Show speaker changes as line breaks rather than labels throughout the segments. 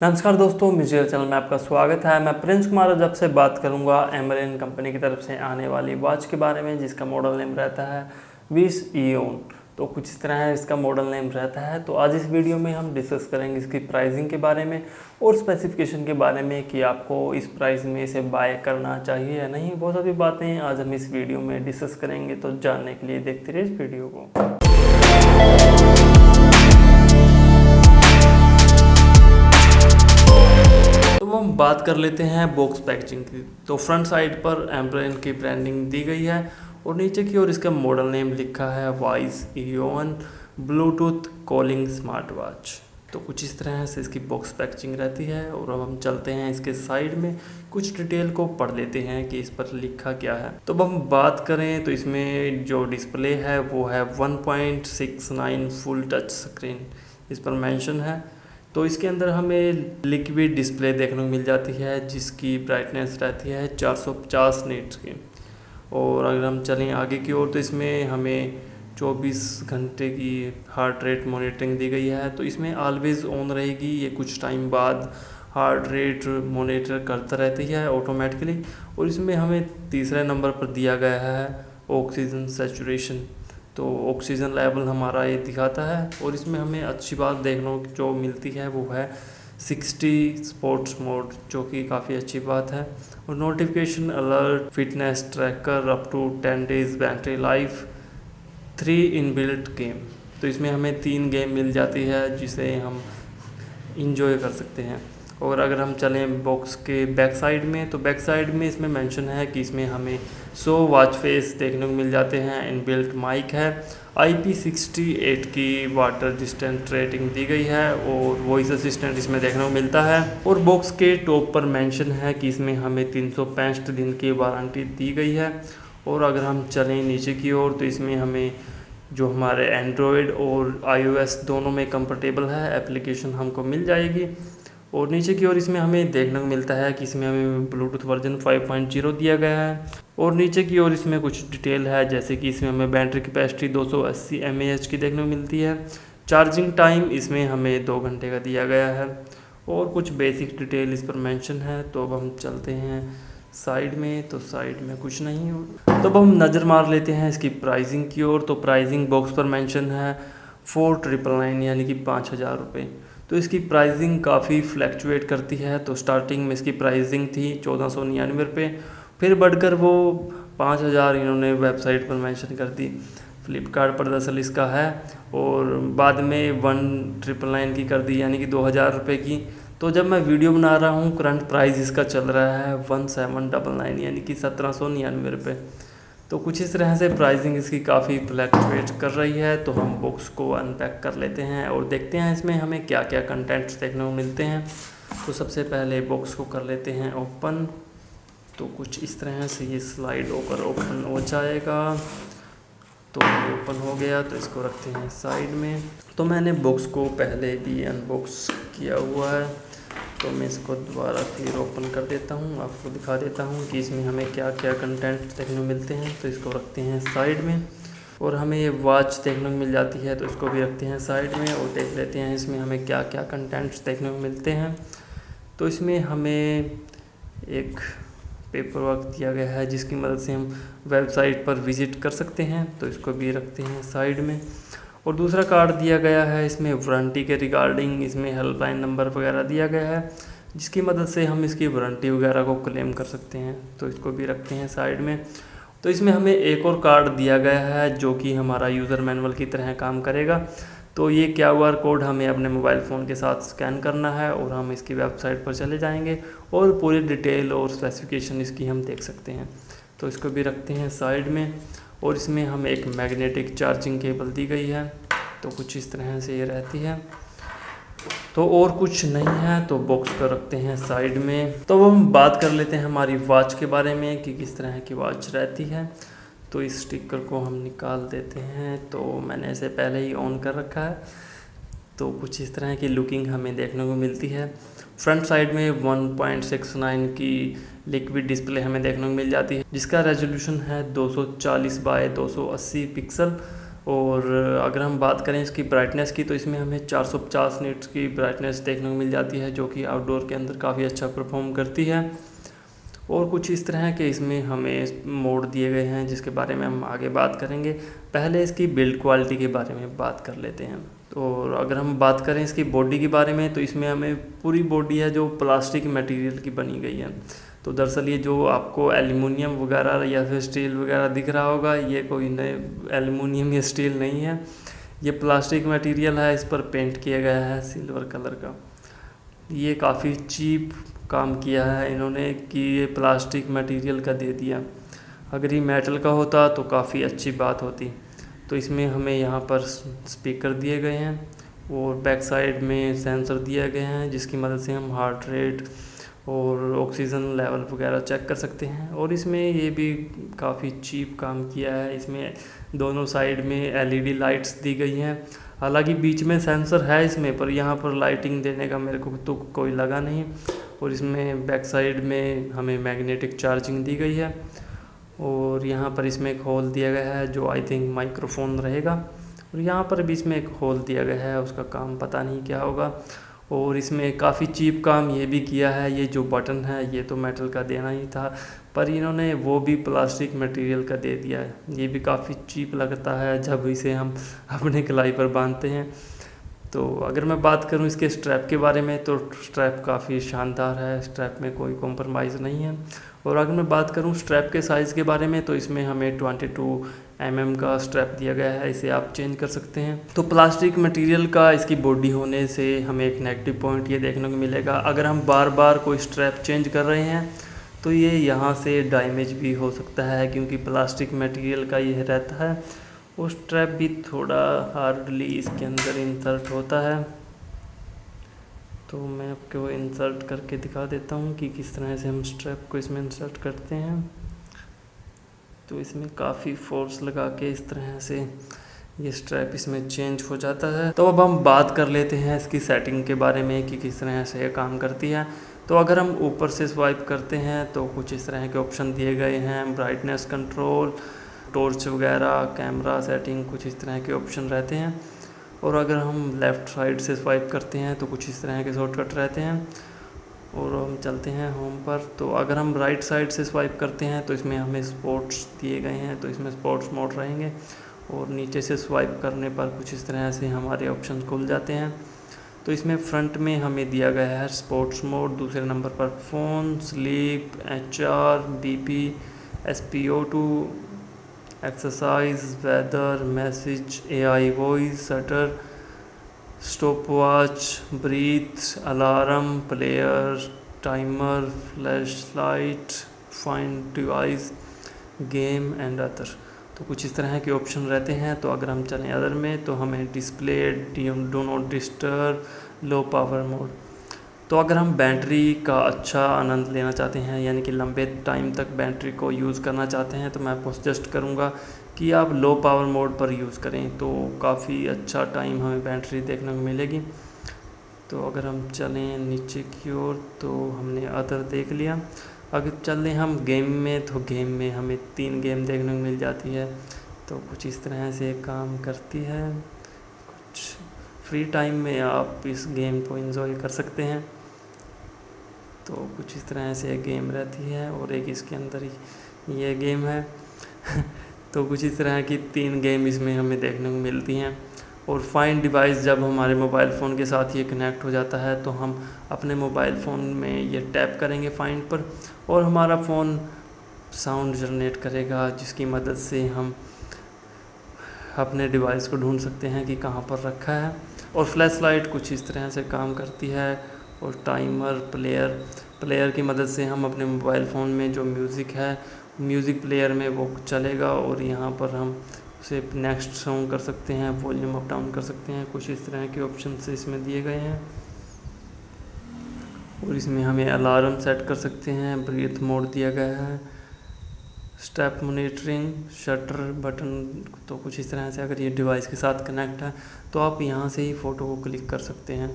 नमस्कार दोस्तों, मुझे चैनल में आपका स्वागत है। मैं प्रिंस कुमार आज आपसे बात करूंगा एमरेन कंपनी की तरफ से आने वाली वॉच के बारे में, जिसका मॉडल नेम रहता है विश इयोन। तो कुछ इस तरह है इसका मॉडल नेम रहता है। तो आज इस वीडियो में हम डिस्कस करेंगे इसकी प्राइसिंग के बारे में और स्पेसिफिकेशन के बारे में कि आपको इस प्राइस में इसे बाय करना चाहिए या नहीं। बहुत सारी बातें आज हम इस वीडियो में डिस्कस करेंगे, तो जानने के लिए देखते रहिए इस वीडियो को। हम बात कर लेते हैं बॉक्स पैकेजिंग की। तो फ्रंट साइड पर एमरेन की ब्रांडिंग दी गई है और नीचे की ओर इसका मॉडल नेम लिखा है wish Eoin Bluetooth calling smart watch. तो कुछ इस तरह से इसकी बॉक्स पैकेजिंग रहती है। और अब हम चलते हैं इसके साइड में कुछ डिटेल को पढ़ लेते हैं कि इस पर लिखा क्या है। तो अब हम बात करें तो इसमें जो डिस्प्ले है वो है 1.69 फुल टच स्क्रीन इस पर मेंशन है। तो इसके अंदर हमें लिक्विड डिस्प्ले देखने को मिल जाती है जिसकी ब्राइटनेस रहती है 450 निट्स की। और अगर हम चलें आगे की ओर तो इसमें हमें 24 घंटे की हार्ट रेट मॉनिटरिंग दी गई है। तो इसमें ऑलवेज ऑन रहेगी, ये कुछ टाइम बाद हार्ट रेट मॉनिटर करता रहती है ऑटोमेटिकली। और इसमें हमें तीसरे नंबर पर दिया गया है ऑक्सीजन सैचुरेशन। तो ऑक्सीजन लेवल हमारा ये दिखाता है। और इसमें हमें अच्छी बात देखने को जो मिलती है वो है 60 स्पोर्ट्स मोड, जो कि काफ़ी अच्छी बात है। और notification alert, fitness tracker, up to 10 days battery life, 3 inbuilt game. तो इसमें हमें 3 गेम मिल जाती है जिसे हम इंजॉय कर सकते हैं। और अगर हम चलें बॉक्स के बैक साइड में तो बैक साइड में इसमें मेंशन है कि इसमें हमें 100 वॉच फेस देखने को मिल जाते हैं। इनबिल्ट माइक है, IP68 की वाटर डिस्टेंस रेटिंग दी गई है और वॉइस असिस्टेंट इसमें देखने को मिलता है। और बॉक्स के टॉप पर मेंशन है कि इसमें हमें 365 दिन की वारंटी दी गई है। और अगर हम चलें नीचे की ओर तो इसमें हमें जो हमारे एंड्रॉयड और iOS दोनों में कंफर्टेबल है एप्लीकेशन हमको मिल जाएगी। और नीचे की ओर इसमें हमें देखने को मिलता है कि इसमें हमें ब्लूटूथ वर्जन 5.0 दिया गया है। और नीचे की ओर इसमें कुछ डिटेल है, जैसे कि इसमें हमें बैटरी कैपेसिटी 280 mAh की देखने को मिलती है। चार्जिंग टाइम इसमें हमें 2 घंटे का दिया गया है। और कुछ बेसिक डिटेल इस पर मेंशन है। तो अब हम चलते हैं साइड में, तो साइड में कुछ नहीं हो। तो अब हम नज़र मार लेते हैं इसकी प्राइसिंग की ओर। तो प्राइसिंग बॉक्स पर मेंशन है 4999 यानी कि 5000 रुपये। तो इसकी प्राइसिंग काफ़ी फ्लैक्चुएट करती है। तो स्टार्टिंग में इसकी प्राइसिंग थी 1499 रुपये, फिर बढ़कर वो 5000 इन्होंने वेबसाइट पर मेंशन कर दी। फ्लिपकार्ट पर दरअसल इसका है और बाद में 1999 की कर दी यानी कि 2000 रुपये की। तो जब मैं वीडियो बना रहा हूँ करंट प्राइस इसका चल रहा है 1799 यानी कि 1799 रुपये। तो कुछ इस तरह से प्राइसिंग इसकी काफ़ी फ्लैक्चुएट कर रही है। तो हम बॉक्स को अनपैक कर लेते हैं और देखते हैं इसमें हमें क्या क्या कंटेंट्स देखने को मिलते हैं। तो सबसे पहले बॉक्स को कर लेते हैं ओपन। तो कुछ इस तरह से ये स्लाइड होकर ओपन हो जाएगा। तो ये ओपन हो गया, तो इसको रखते हैं साइड में। तो मैंने बॉक्स को पहले भी अनबॉक्स किया हुआ है, तो मैं इसको दोबारा फिर ओपन कर देता हूँ, आपको दिखा देता हूँ कि इसमें हमें क्या क्या कंटेंट देखने को मिलते हैं। तो इसको रखते हैं साइड में। और हमें ये वॉच देखने को मिल जाती है, तो इसको भी रखते हैं साइड में और देख लेते हैं इसमें हमें क्या क्या कंटेंट्स देखने को मिलते हैं। तो इसमें हमें एक पेपर वर्क दिया गया है जिसकी मदद से हम वेबसाइट पर विज़िट कर सकते हैं, तो इसको भी रखते हैं साइड में। और दूसरा कार्ड दिया गया है इसमें वारंटी के रिगार्डिंग, इसमें हेल्पलाइन नंबर वगैरह दिया गया है जिसकी मदद से हम इसकी वारंटी वगैरह को क्लेम कर सकते हैं, तो इसको भी रखते हैं साइड में। तो इसमें हमें एक और कार्ड दिया गया है जो कि हमारा यूज़र मैनुअल की तरह काम करेगा। तो ये QR कोड हमें अपने मोबाइल फ़ोन के साथ स्कैन करना है और हम इसकी वेबसाइट पर चले जाएंगे और पूरी डिटेल और स्पेसिफिकेशन इसकी हम देख सकते हैं, तो इसको भी रखते हैं साइड में। और इसमें हमें एक मैग्नेटिक चार्जिंग केबल दी गई है, तो कुछ इस तरह से ये रहती है। तो और कुछ नहीं है, तो बॉक्स को रखते हैं साइड में। तो अब हम बात कर लेते हैं हमारी वॉच के बारे में कि किस तरह की वॉच रहती है। तो इस स्टिकर को हम निकाल देते हैं। तो मैंने इसे पहले ही ऑन कर रखा है। तो कुछ इस तरह की लुकिंग हमें देखने को मिलती है। फ्रंट साइड में 1.69 की लिक्विड डिस्प्ले हमें देखने को मिल जाती है जिसका रेजोल्यूशन है 240 बाय 280 पिक्सल। और अगर हम बात करें इसकी ब्राइटनेस की, तो इसमें हमें 450 निट्स की ब्राइटनेस देखने को मिल जाती है, जो कि आउटडोर के अंदर काफ़ी अच्छा परफॉर्म करती है। और कुछ इस तरह के इसमें हमें मोड दिए गए हैं, जिसके बारे में हम आगे बात करेंगे। पहले इसकी बिल्ड क्वालिटी के बारे में बात कर लेते हैं। और अगर हम बात करें इसकी बॉडी के बारे में, तो इसमें हमें पूरी बॉडी है जो प्लास्टिक मटेरियल की बनी गई है। तो दरअसल ये जो आपको एल्युमिनियम वगैरह या फिर स्टील वगैरह दिख रहा होगा, ये कोई नए एल्युमिनियम या स्टील नहीं है, ये प्लास्टिक मटेरियल है। इस पर पेंट किया गया है सिल्वर कलर का। ये काफ़ी चीप काम किया है इन्होंने कि ये प्लास्टिक मटेरियल का दे दिया। अगर ये मेटल का होता तो काफ़ी अच्छी बात होती। तो इसमें हमें यहाँ पर स्पीकर दिए गए हैं और बैक साइड में सेंसर दिए गए हैं, जिसकी मदद से हम हार्ट रेट और ऑक्सीजन लेवल वगैरह चेक कर सकते हैं। और इसमें ये भी काफ़ी चीप काम किया है। इसमें दोनों साइड में एलईडी लाइट्स दी गई हैं। हालांकि बीच में सेंसर है इसमें, पर यहाँ पर लाइटिंग देने का मेरे को तो कोई लगा नहीं। और इसमें बैक साइड में हमें मैग्नेटिक चार्जिंग दी गई है। और यहाँ पर इसमें एक होल दिया गया है जो आई थिंक माइक्रोफोन रहेगा। और यहाँ पर भी इसमें एक होल दिया गया है, उसका काम पता नहीं क्या होगा। और इसमें काफ़ी चीप काम ये भी किया है। ये जो बटन है ये तो मेटल का देना ही था, पर इन्होंने वो भी प्लास्टिक मटेरियल का दे दिया है। ये भी काफ़ी चीप लगता है जब इसे हम अपने कलाई पर बांधते हैं। तो अगर मैं बात करूं इसके स्ट्रैप के बारे में, तो स्ट्रैप काफ़ी शानदार है, स्ट्रैप में कोई कॉम्प्रोमाइज़ नहीं है। और अगर मैं बात करूं स्ट्रैप के साइज़ के बारे में, तो इसमें हमें 22 mm का स्ट्रैप दिया गया है, इसे आप चेंज कर सकते हैं। तो प्लास्टिक मटेरियल का इसकी बॉडी होने से हमें एक नेगेटिव पॉइंट ये देखने को मिलेगा, अगर हम बार बार कोई स्ट्रैप चेंज कर रहे हैं तो ये यहाँ से डैमेज भी हो सकता है, क्योंकि प्लास्टिक मटेरियल का ये रहता है। वो स्ट्रैप भी थोड़ा हार्डली इसके अंदर इंसर्ट होता है। तो मैं आपको इंसर्ट करके दिखा देता हूँ कि किस तरह से हम स्ट्रैप को इसमें इंसर्ट करते हैं। तो इसमें काफ़ी फोर्स लगा के इस तरह से ये स्ट्रैप इसमें चेंज हो जाता है। तो अब हम बात कर लेते हैं इसकी सेटिंग के बारे में कि किस तरह से ये काम करती है। तो अगर हम ऊपर से स्वाइप करते हैं तो कुछ इस तरह के ऑप्शन दिए गए हैं, ब्राइटनेस कंट्रोल, टॉर्च वगैरह, कैमरा सेटिंग, कुछ इस तरह के ऑप्शन रहते हैं। और अगर हम लेफ़्ट साइड से स्वाइप करते हैं तो कुछ इस तरह के शॉर्टकट रहते हैं। और हम चलते हैं होम पर, तो अगर हम राइट साइड से स्वाइप करते हैं तो इसमें हमें स्पोर्ट्स दिए गए हैं, तो इसमें स्पोर्ट्स मोड रहेंगे। और नीचे से स्वाइप करने पर कुछ इस तरह से हमारे ऑप्शन खुल जाते हैं। तो इसमें फ्रंट में हमें दिया गया है स्पोर्ट्स मोड, दूसरे नंबर पर phone, sleep, HR, BP, SpO2, exercise, weather, message, AI voice, shutter, stopwatch, breath, alarm, player, timer, flashlight, find device, game and other. तो कुछ इस तरह के ऑप्शन रहते हैं। तो अगर हम चलें अदर में, तो हमें display, do not disturb, low power mode. तो अगर हम बैटरी का अच्छा आनंद लेना चाहते हैं, यानी कि लंबे टाइम तक बैटरी को यूज़ करना चाहते हैं, तो मैं आपको सजेस्ट करूँगा कि आप लो पावर मोड पर यूज़ करें, तो काफ़ी अच्छा टाइम हमें बैटरी देखने को मिलेगी। तो अगर हम चलें नीचे की ओर, तो हमने अदर देख लिया। अगर चलें हम गेम में, तो गेम में हमें 3 गेम देखने को मिल जाती है। तो कुछ इस तरह से काम करती है। कुछ फ्री टाइम में आप इस गेम को एंजॉय कर सकते हैं। तो कुछ इस तरह से गेम रहती है और एक इसके अंदर ही ये गेम है। तो कुछ इस तरह की 3 गेम इसमें हमें देखने को मिलती हैं। और फाइंड डिवाइस, जब हमारे मोबाइल फ़ोन के साथ ये कनेक्ट हो जाता है तो हम अपने मोबाइल फ़ोन में ये टैप करेंगे फाइंड पर, और हमारा फ़ोन साउंड जनरेट करेगा, जिसकी मदद से हम अपने डिवाइस को ढूंढ सकते हैं कि कहाँ पर रखा है। और फ्लैश लाइट कुछ इस तरह से काम करती है। और टाइमर, प्लेयर की मदद से हम अपने मोबाइल फ़ोन में जो म्यूज़िक है, म्यूज़िक प्लेयर में वो चलेगा, और यहाँ पर हम उसे नेक्स्ट सॉन्ग कर सकते हैं, वॉल्यूम अप डाउन कर सकते हैं। कुछ इस तरह के ऑप्शन इसमें दिए गए हैं। और इसमें हमें अलार्म सेट कर सकते हैं, ब्रीथ मोड दिया गया है, स्टेप मॉनिटरिंग, शटर बटन। तो कुछ इस तरह से अगर ये डिवाइस के साथ कनेक्ट है तो आप यहाँ से ही फ़ोटो को क्लिक कर सकते हैं।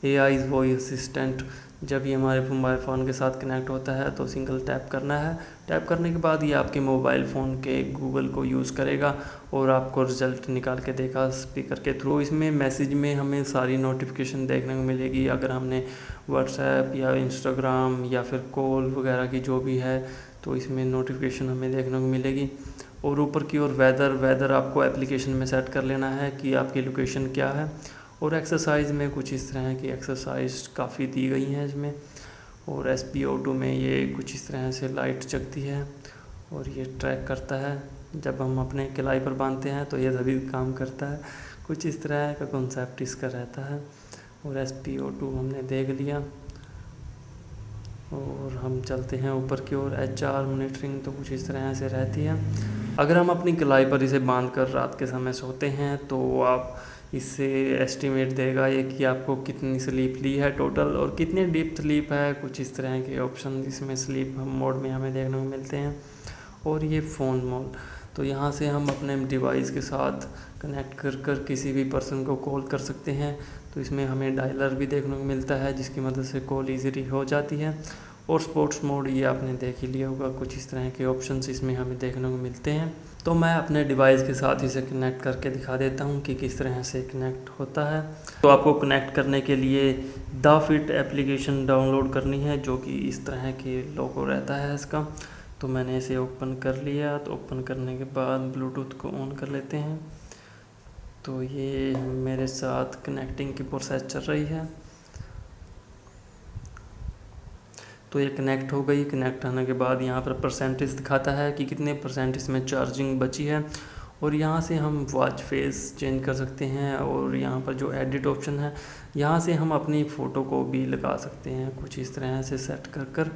AI वॉइस असिस्टेंट, जब ये हमारे मोबाइल फ़ोन के साथ कनेक्ट होता है तो सिंगल टैप करना है। टैप करने के बाद ये आपके मोबाइल फ़ोन के गूगल को यूज़ करेगा और आपको रिज़ल्ट निकाल के देगा स्पीकर के थ्रू। इसमें मैसेज में हमें सारी नोटिफिकेशन देखने को मिलेगी। अगर हमने व्हाट्सएप या इंस्टाग्राम या फिर कॉल वगैरह की जो भी है तो इसमें नोटिफिकेशन हमें देखने को मिलेगी। और ऊपर की ओर वेदर आपको एप्लीकेशन में सेट कर लेना है कि आपकी लोकेशन क्या है। और एक्सरसाइज में कुछ इस तरह की एक्सरसाइज काफ़ी दी गई हैं इसमें। और SpO2 में ये कुछ इस तरह से लाइट जगती है और ये ट्रैक करता है। जब हम अपने कलाई पर बांधते हैं तो ये तभी काम करता है। कुछ इस तरह का कॉन्सेप्ट इसका रहता है। और SpO2 हमने देख लिया और हम चलते हैं ऊपर की ओर। HR मॉनिटरिंग तो कुछ इस तरह से रहती है। अगर हम अपनी कलाई पर इसे बांध कर रात के समय सोते हैं तो आप इससे एस्टिमेट देगा ये कि आपको कितनी स्लीप ली है टोटल और कितनी डीप स्लीप है। कुछ इस तरह के ऑप्शन इसमें स्लीप मोड में हमें देखने को मिलते हैं। और ये फ़ोन मोड, तो यहाँ से हम अपने डिवाइस के साथ कनेक्ट कर किसी भी पर्सन को कॉल कर सकते हैं। तो इसमें हमें डायलर भी देखने को मिलता है जिसकी मदद से कॉल ईज़िली हो जाती है। और स्पोर्ट्स मोड ये आपने देख ही लिया होगा। कुछ इस तरह के ऑप्शंस इसमें हमें देखने को मिलते हैं। तो मैं अपने डिवाइस के साथ इसे कनेक्ट करके दिखा देता हूँ कि किस तरह से कनेक्ट होता है। तो आपको कनेक्ट करने के लिए द फिट एप्लीकेशन डाउनलोड करनी है जो कि इस तरह के लोगो रहता है इसका। तो मैंने इसे ओपन कर लिया। तो ओपन करने के बाद ब्लूटूथ को ऑन कर लेते हैं। तो ये मेरे साथ कनेक्टिंग की प्रोसेस चल रही है। तो ये कनेक्ट हो गई। कनेक्ट होने के बाद यहाँ पर परसेंटेज दिखाता है कि कितने परसेंट इसमें चार्जिंग बची है। और यहाँ से हम वॉच फेस चेंज कर सकते हैं। और यहाँ पर जो एडिट ऑप्शन है यहाँ से हम अपनी फ़ोटो को भी लगा सकते हैं कुछ इस तरह से सेट कर।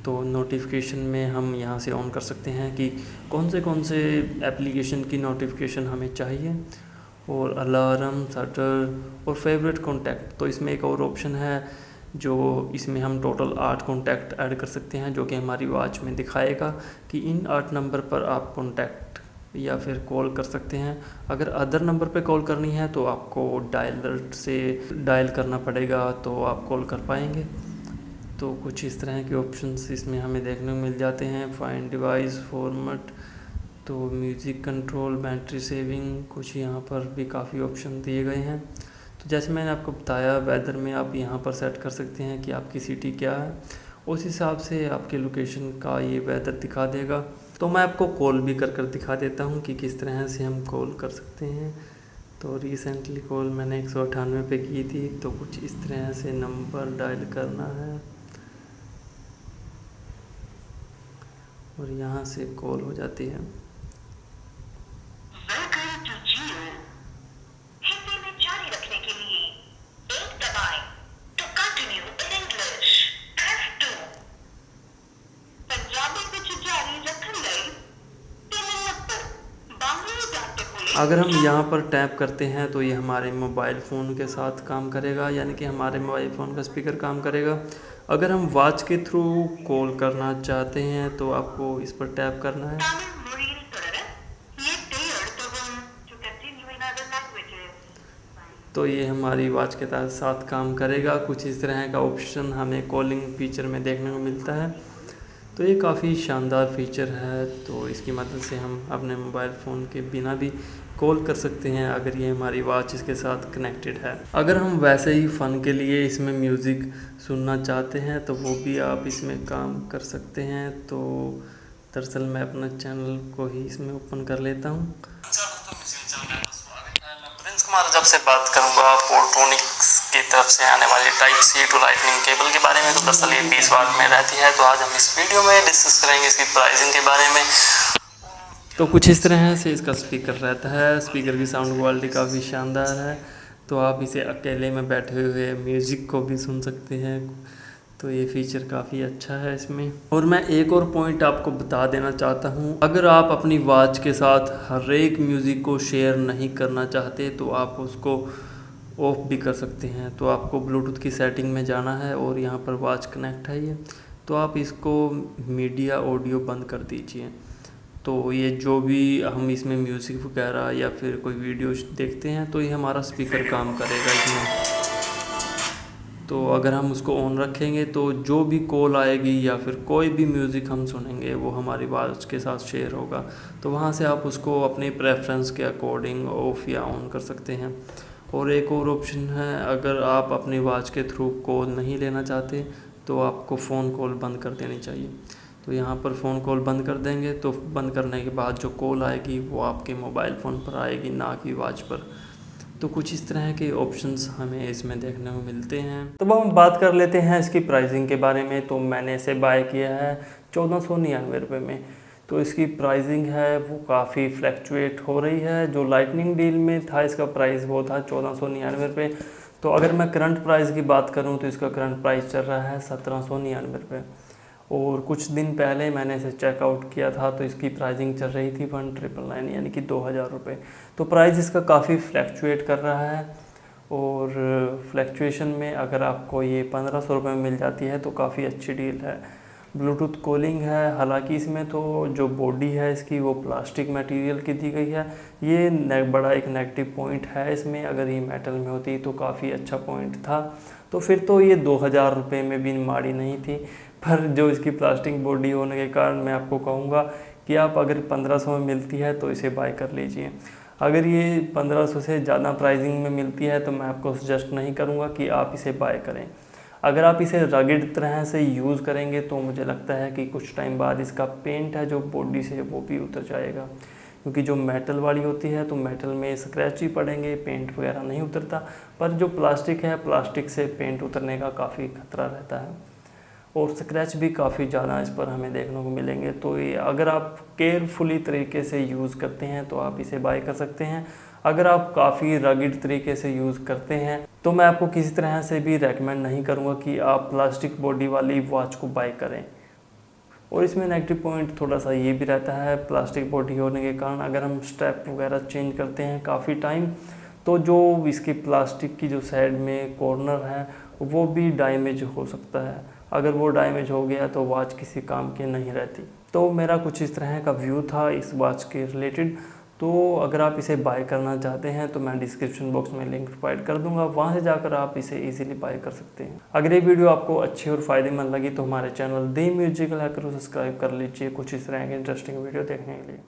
तो नोटिफिकेशन में हम यहाँ से ऑन कर सकते हैं कि कौन से एप्लीकेशन की नोटिफिकेशन हमें चाहिए। और अलार्म, शटर और फेवरेट कॉन्टैक्ट, तो इसमें एक और ऑप्शन है जो इसमें हम टोटल 8 कॉन्टैक्ट ऐड कर सकते हैं जो कि हमारी वॉच में दिखाएगा कि इन 8 नंबर पर आप कॉन्टैक्ट या फिर कॉल कर सकते हैं। अगर अदर नंबर पे कॉल करनी है तो आपको डायलर से डायल करना पड़ेगा तो आप कॉल कर पाएंगे। तो कुछ इस तरह के ऑप्शंस इसमें हमें देखने को मिल जाते हैं। फाइंड डिवाइस फॉर्मेट, तो म्यूज़िक कंट्रोल, बैटरी सेविंग, कुछ यहाँ पर भी काफ़ी ऑप्शन दिए गए हैं। तो जैसे मैंने आपको बताया वेदर में आप यहाँ पर सेट कर सकते हैं कि आपकी सिटी क्या है, उस हिसाब से आपके लोकेशन का ये वेदर दिखा देगा। तो मैं आपको कॉल भी कर दिखा देता हूँ कि किस तरह से हम कॉल कर सकते हैं। तो रिसेंटली कॉल मैंने 198 पे की थी। तो कुछ इस तरह से नंबर डायल करना है और यहाँ से कॉल हो जाती है। अगर हम यहाँ पर टैप करते हैं तो ये हमारे मोबाइल फ़ोन के साथ काम करेगा, यानी कि हमारे मोबाइल फ़ोन का स्पीकर काम करेगा। अगर हम वॉच के थ्रू कॉल करना चाहते हैं तो आपको इस पर टैप करना है। तो ये हमारी वॉच के साथ काम करेगा। कुछ इस तरह का ऑप्शन हमें कॉलिंग फीचर में देखने को मिलता है। तो ये काफ़ी शानदार फीचर है। तो इसकी मदद से हम अपने मोबाइल फ़ोन के बिना भी कॉल कर सकते हैं अगर ये हमारी वॉच इसके साथ कनेक्टेड है। अगर हम वैसे ही फ़न के लिए इसमें म्यूज़िक सुनना चाहते हैं तो वो भी आप इसमें काम कर सकते हैं। तो दरअसल मैं अपना चैनल को ही इसमें ओपन कर लेता हूँ। जब से बात करूंगा पोर्ट्रोनिक्स की तरफ से आने वाली type C to lightning cable के बारे में। तो दरअसल ये 20 वाट में रहती है। तो आज हम इस वीडियो में डिस्कस करेंगे इसकी प्राइसिंग के बारे में। तो कुछ इस तरह से इसका स्पीकर रहता है। स्पीकर की साउंड क्वालिटी काफ़ी शानदार है। तो आप इसे अकेले में बैठे हुए म्यूज़िक को भी सुन सकते हैं। तो ये फीचर काफ़ी अच्छा है इसमें। और मैं एक और पॉइंट आपको बता देना चाहता हूँ, अगर आप अपनी वॉच के साथ हर एक म्यूज़िक को शेयर नहीं करना चाहते तो आप उसको ऑफ भी कर सकते हैं। तो आपको ब्लूटूथ की सेटिंग में जाना है और यहाँ पर वॉच कनेक्ट है ये, तो आप इसको मीडिया ऑडियो बंद कर दीजिए। तो ये जो भी हम इसमें म्यूज़िक वगैरह या फिर कोई वीडियो देखते हैं तो ये हमारा स्पीकर काम करेगा इसमें। तो अगर हम उसको ऑन रखेंगे तो जो भी कॉल आएगी या फिर कोई भी म्यूज़िक हम सुनेंगे वो हमारी वॉच के साथ शेयर होगा। तो वहाँ से आप उसको अपनी प्रेफरेंस के अकॉर्डिंग ऑफ या ऑन कर सकते हैं। और एक और ऑप्शन है, अगर आप अपनी वॉच के थ्रू कॉल नहीं लेना चाहते तो आपको फ़ोन कॉल बंद कर देनी चाहिए। तो यहाँ पर फ़ोन कॉल बंद कर देंगे तो बंद करने के बाद जो कॉल आएगी वो आपके मोबाइल फ़ोन पर आएगी, ना कि वॉच पर। तो कुछ इस तरह के ऑप्शंस हमें इसमें देखने को मिलते हैं। तो अब हम बात कर लेते हैं इसकी प्राइसिंग के बारे में। तो मैंने इसे बाय किया है 1499 रुपये में। तो इसकी प्राइसिंग है वो काफ़ी फ्लैक्चुएट हो रही है। जो लाइटनिंग डील में था इसका प्राइस वो था 1499 रुपये। तो अगर मैं करंट प्राइस की बात करूं तो इसका करंट प्राइस चल रहा है 1799 रुपये। और कुछ दिन पहले मैंने इसे चेकआउट किया था तो इसकी प्राइसिंग चल रही थी 1999 यानी कि 2000 रुपये। तो प्राइस इसका काफ़ी फ्लैक्चुएट कर रहा है। और फ्लैक्चुएशन में अगर आपको ये 1500 रुपये में मिल जाती है तो काफ़ी अच्छी डील है। ब्लूटूथ कॉलिंग है, हालांकि इसमें तो जो बॉडी है इसकी वो प्लास्टिक मटेरियल की दी गई है। ये बड़ा एक नेगेटिव पॉइंट है इसमें। अगर ये मेटल में होती तो काफ़ी अच्छा पॉइंट था। तो फिर तो ये 2000 रुपये में भी माड़ी नहीं थी। पर जो इसकी प्लास्टिक बॉडी होने के कारण मैं आपको कहूँगा कि आप अगर 1500 में मिलती है तो इसे बाय कर लीजिए। अगर ये 1500 से ज़्यादा प्राइसिंग में मिलती है तो मैं आपको सजेस्ट नहीं करूँगा कि आप इसे बाय करें। अगर आप इसे रगड़ तरह से यूज़ करेंगे तो मुझे लगता है कि कुछ टाइम बाद इसका पेंट है जो बॉडी से वो भी उतर जाएगा, क्योंकि जो मेटल वाली होती है तो मेटल में स्क्रैच ही पड़ेंगे, पेंट वगैरह नहीं उतरता। पर जो प्लास्टिक है, प्लास्टिक से पेंट उतरने का काफ़ी खतरा रहता है और स्क्रैच भी काफ़ी ज़्यादा इस पर हमें देखने को मिलेंगे। तो ये अगर आप केयरफुली तरीके से यूज़ करते हैं तो आप इसे बाय कर सकते हैं। अगर आप काफ़ी रगिड तरीके से यूज़ करते हैं तो मैं आपको किसी तरह से भी रेकमेंड नहीं करूँगा कि आप प्लास्टिक बॉडी वाली वॉच को बाय करें। और इसमें नेगेटिव पॉइंट थोड़ा सा ये भी रहता है, प्लास्टिक बॉडी होने के कारण अगर हम स्ट्रैप वगैरह चेंज करते हैं काफ़ी टाइम तो जो इसकी प्लास्टिक की जो साइड में कॉर्नर है वो भी डैमेज हो सकता है। अगर वो डैमेज हो गया तो वॉच किसी काम की नहीं रहती। तो मेरा कुछ इस तरह का व्यू था इस वॉच के रिलेटेड। तो अगर आप इसे बाय करना चाहते हैं तो मैं डिस्क्रिप्शन बॉक्स में लिंक प्रोवाइड कर दूंगा, वहां से जाकर आप इसे इजीली बाय कर सकते हैं। अगर ये वीडियो आपको अच्छी और फ़ायदेमंद लगी तो हमारे चैनल दी म्यूजिकल हैकर को सब्सक्राइब कर लीजिए कुछ इस तरह के इंटरेस्टिंग वीडियो देखने के लिए।